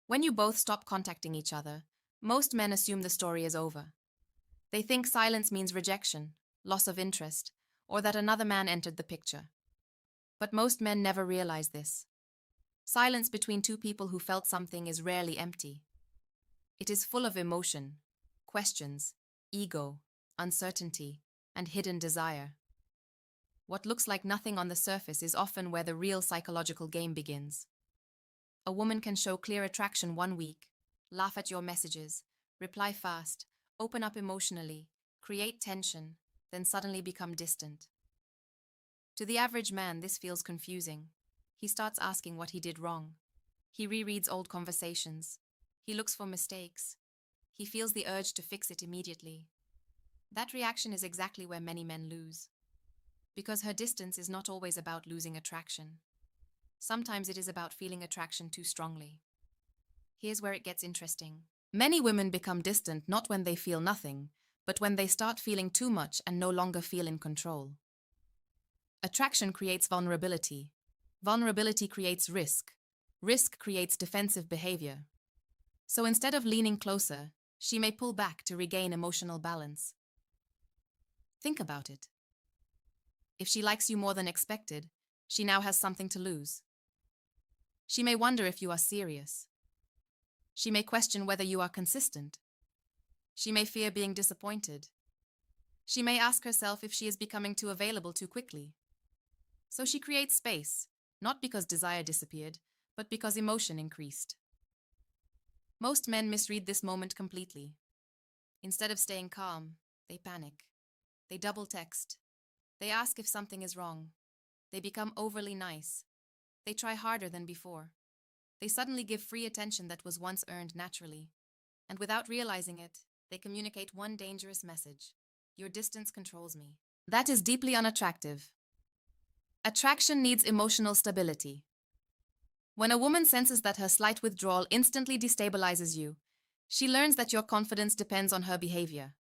When you both stop contacting each other, most men assume the story is over. They think silence means rejection, loss of interest, or that another man entered the picture. But most men never realize this. Silence between two people who felt something is rarely empty. It is full of emotion, questions, ego, uncertainty, and hidden desire. What looks like nothing on the surface is often where the real psychological game begins. A woman can show clear attraction one week, laugh at your messages, reply fast, open up emotionally, create tension, then suddenly become distant. To the average man, this feels confusing. He starts asking what he did wrong. He rereads old conversations. He looks for mistakes. He feels the urge to fix it immediately. That reaction is exactly where many men lose. Because her distance is not always about losing attraction. Sometimes it is about feeling attraction too strongly. Here's where it gets interesting. Many women become distant not when they feel nothing, but when they start feeling too much and no longer feel in control. Attraction creates vulnerability. Vulnerability creates risk. Risk creates defensive behavior. So instead of leaning closer, she may pull back to regain emotional balance. Think about it. If she likes you more than expected, she now has something to lose. She may wonder if you are serious. She may question whether you are consistent. She may fear being disappointed. She may ask herself if she is becoming too available too quickly. So she creates space, not because desire disappeared, but because emotion increased. Most men misread this moment completely. Instead of staying calm, they panic. They double text. They ask if something is wrong. They become overly nice. They try harder than before. They suddenly give free attention that was once earned naturally. And without realizing it, they communicate one dangerous message. Your distance controls me. That is deeply unattractive. Attraction needs emotional stability. When a woman senses that her slight withdrawal instantly destabilizes you, she learns that your confidence depends on her behavior.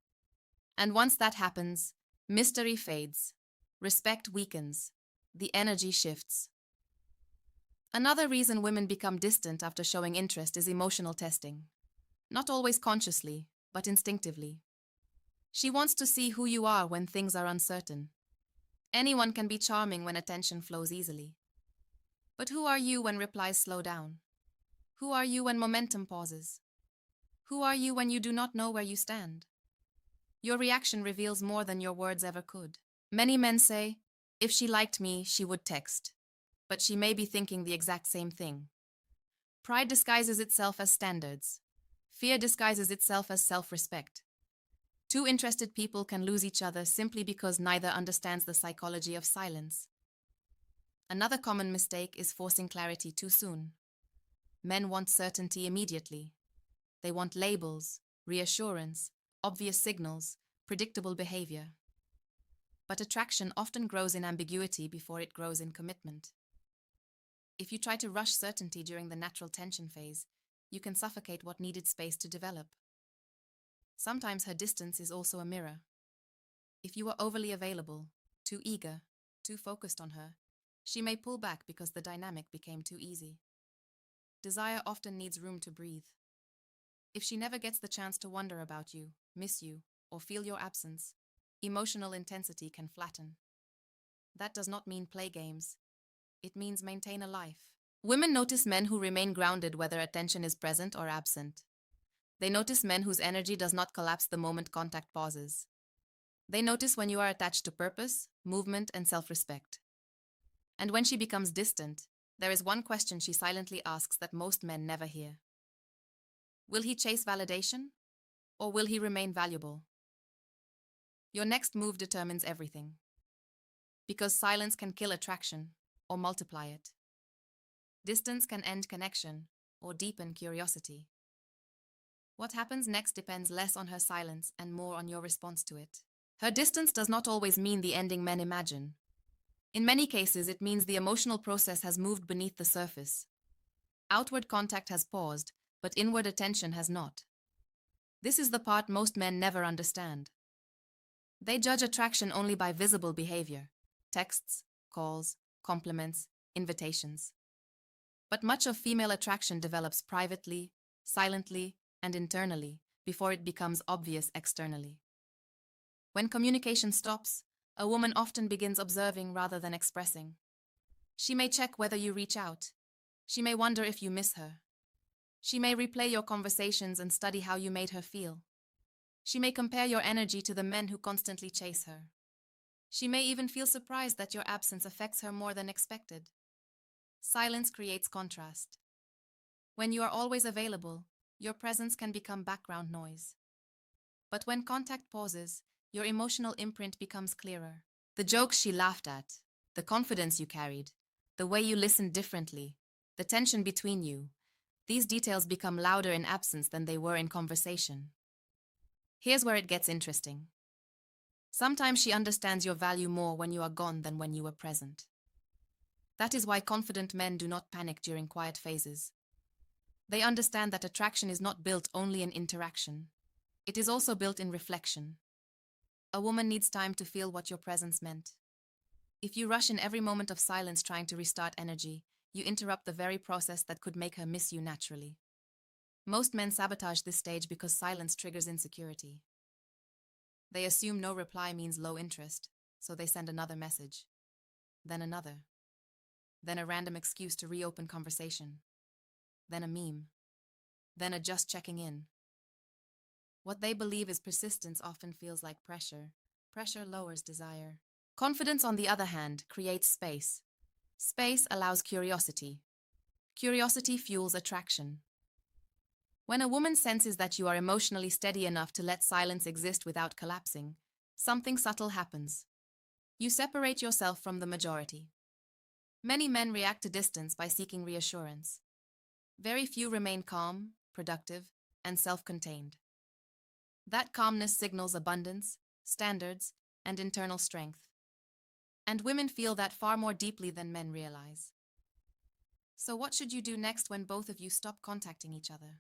And once that happens, mystery fades, respect weakens, the energy shifts. Another reason women become distant after showing interest is emotional testing. Not always consciously, but instinctively. She wants to see who you are when things are uncertain. Anyone can be charming when attention flows easily. But who are you when replies slow down? Who are you when momentum pauses? Who are you when you do not know where you stand? Your reaction reveals more than your words ever could. Many men say, if she liked me, she would text. But she may be thinking the exact same thing. Pride disguises itself as standards. Fear disguises itself as self-respect. Two interested people can lose each other simply because neither understands the psychology of silence. Another common mistake is forcing clarity too soon. Men want certainty immediately. They want labels, reassurance, obvious signals, predictable behavior. But attraction often grows in ambiguity before it grows in commitment. If you try to rush certainty during the natural tension phase, you can suffocate what needed space to develop. Sometimes her distance is also a mirror. If you are overly available, too eager, too focused on her, she may pull back because the dynamic became too easy. Desire often needs room to breathe. If she never gets the chance to wonder about you, miss you, or feel your absence, emotional intensity can flatten. That does not mean play games. It means maintain a life. Women notice men who remain grounded whether attention is present or absent. They notice men whose energy does not collapse the moment contact pauses. They notice when you are attached to purpose, movement, and self-respect. And when she becomes distant, there is one question she silently asks that most men never hear. Will he chase validation, or will he remain valuable? Your next move determines everything. Because silence can kill attraction, or multiply it. Distance can end connection, or deepen curiosity. What happens next depends less on her silence and more on your response to it. Her distance does not always mean the ending men imagine. In many cases, it means the emotional process has moved beneath the surface. Outward contact has paused, but inward attention has not. This is the part most men never understand. They judge attraction only by visible behavior: texts, calls, compliments, invitations. But much of female attraction develops privately, silently, and internally before it becomes obvious externally. When communication stops, a woman often begins observing rather than expressing. She may check whether you reach out. She may wonder if you miss her. She may replay your conversations and study how you made her feel. She may compare your energy to the men who constantly chase her. She may even feel surprised that your absence affects her more than expected. Silence creates contrast. When you are always available, your presence can become background noise. But when contact pauses, your emotional imprint becomes clearer. The jokes she laughed at, the confidence you carried, the way you listened differently, the tension between you, these details become louder in absence than they were in conversation. Here's where it gets interesting. Sometimes she understands your value more when you are gone than when you were present. That is why confident men do not panic during quiet phases. They understand that attraction is not built only in interaction. It is also built in reflection. A woman needs time to feel what your presence meant. If you rush in every moment of silence trying to restart energy, you interrupt the very process that could make her miss you naturally. Most men sabotage this stage because silence triggers insecurity. They assume no reply means low interest, so they send another message, then another, then a random excuse to reopen conversation, then a meme, then a just checking in. What they believe is persistence often feels like pressure. Pressure lowers desire. Confidence, on the other hand, creates space. Space allows curiosity. Curiosity fuels attraction. When a woman senses that you are emotionally steady enough to let silence exist without collapsing, something subtle happens. You separate yourself from the majority. Many men react to distance by seeking reassurance. Very few remain calm, productive, and self-contained. That calmness signals abundance, standards, and internal strength. And women feel that far more deeply than men realize. So what should you do next when both of you stop contacting each other?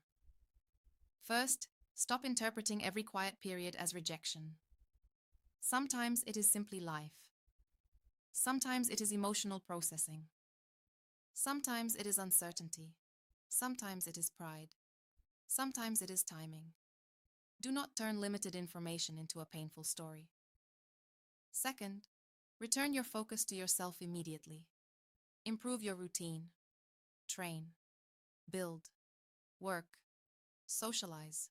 First, stop interpreting every quiet period as rejection. Sometimes it is simply life. Sometimes it is emotional processing. Sometimes it is uncertainty. Sometimes it is pride. Sometimes it is timing. Do not turn limited information into a painful story. Second, return your focus to yourself immediately. Improve your routine. Train. Build. Work. Socialize.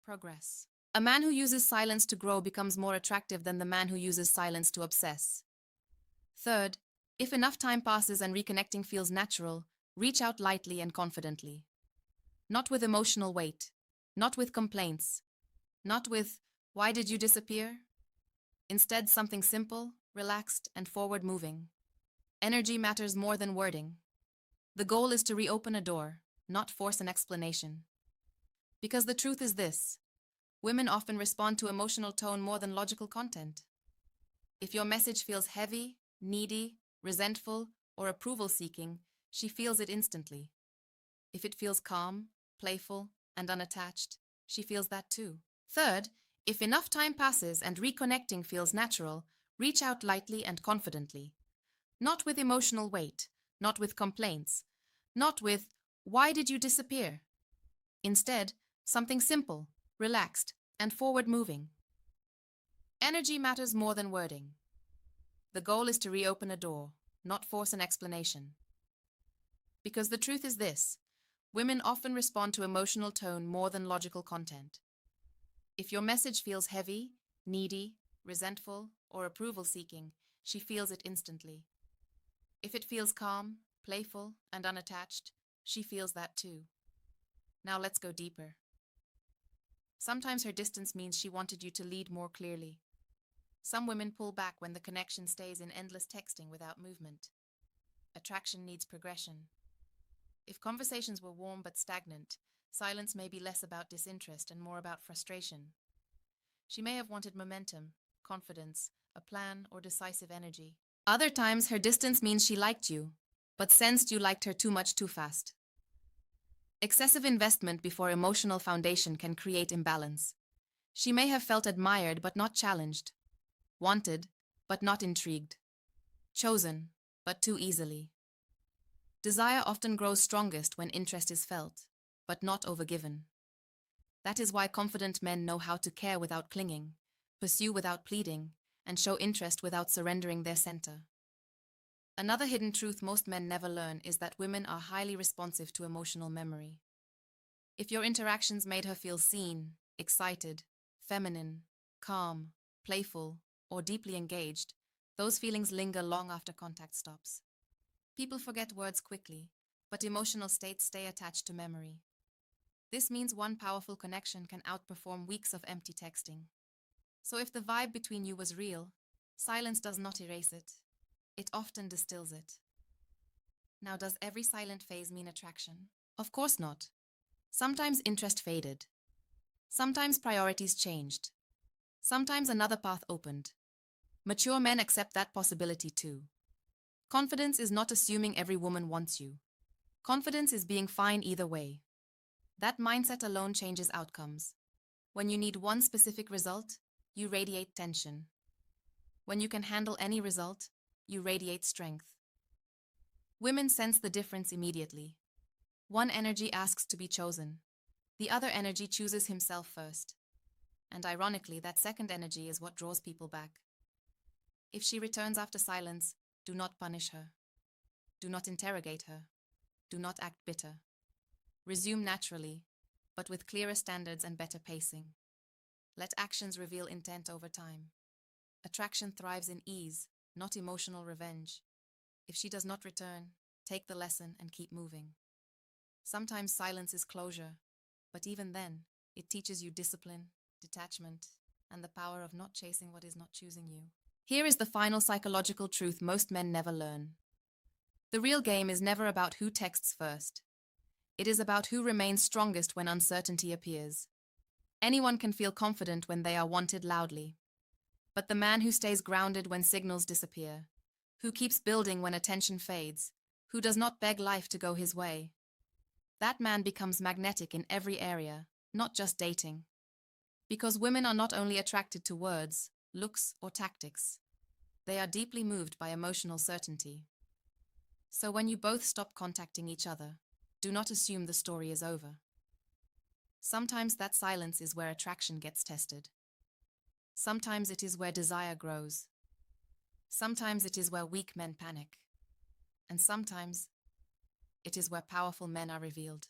Progress. A man who uses silence to grow becomes more attractive than the man who uses silence to obsess. Third, if enough time passes and reconnecting feels natural, reach out lightly and confidently. Not with emotional weight. Not with complaints. Not with, "Why did you disappear?" Instead, something simple, relaxed, and forward-moving. Energy matters more than wording. The goal is to reopen a door, not force an explanation. Because the truth is this: women often respond to emotional tone more than logical content. If your message feels heavy, needy, resentful, or approval-seeking, she feels it instantly. If it feels calm, playful, and unattached, she feels that too. Third, if enough time passes and reconnecting feels natural, reach out lightly and confidently. Not with emotional weight, not with complaints, not with, "Why did you disappear?" Instead, something simple, relaxed, and forward-moving. Energy matters more than wording. The goal is to reopen a door, not force an explanation. Because the truth is this: women often respond to emotional tone more than logical content. If your message feels heavy, needy, resentful, or approval-seeking, she feels it instantly. If it feels calm, playful, and unattached, she feels that too. Now let's go deeper. Sometimes her distance means she wanted you to lead more clearly. Some women pull back when the connection stays in endless texting without movement. Attraction needs progression. If conversations were warm but stagnant, silence may be less about disinterest and more about frustration. She may have wanted momentum, confidence, a plan, or decisive energy. Other times, her distance means she liked you, but sensed you liked her too much too fast. Excessive investment before emotional foundation can create imbalance. She may have felt admired but not challenged, wanted but not intrigued, chosen but too easily. Desire often grows strongest when interest is felt, but not overgiven. That is why confident men know how to care without clinging, pursue without pleading, and show interest without surrendering their center. Another hidden truth most men never learn is that women are highly responsive to emotional memory. If your interactions made her feel seen, excited, feminine, calm, playful, or deeply engaged, those feelings linger long after contact stops. People forget words quickly, but emotional states stay attached to memory. This means one powerful connection can outperform weeks of empty texting. So if the vibe between you was real, silence does not erase it. It often distills it. Now, does every silent phase mean attraction? Of course not. Sometimes interest faded. Sometimes priorities changed. Sometimes another path opened. Mature men accept that possibility too. Confidence is not assuming every woman wants you. Confidence is being fine either way. That mindset alone changes outcomes. When you need one specific result, you radiate tension. When you can handle any result, you radiate strength. Women sense the difference immediately. One energy asks to be chosen. The other energy chooses himself first. And ironically, that second energy is what draws people back. If she returns after silence, do not punish her. Do not interrogate her. Do not act bitter. Resume naturally, but with clearer standards and better pacing. Let actions reveal intent over time. Attraction thrives in ease, not emotional revenge. If she does not return, take the lesson and keep moving. Sometimes silence is closure, but even then, it teaches you discipline, detachment, and the power of not chasing what is not choosing you. Here is the final psychological truth most men never learn. The real game is never about who texts first. It is about who remains strongest when uncertainty appears. Anyone can feel confident when they are wanted loudly. But the man who stays grounded when signals disappear, who keeps building when attention fades, who does not beg life to go his way, that man becomes magnetic in every area, not just dating. Because women are not only attracted to words, looks, or tactics. They are deeply moved by emotional certainty. So when you both stop contacting each other, do not assume the story is over. Sometimes that silence is where attraction gets tested. Sometimes it is where desire grows. Sometimes it is where weak men panic. And sometimes it is where powerful men are revealed.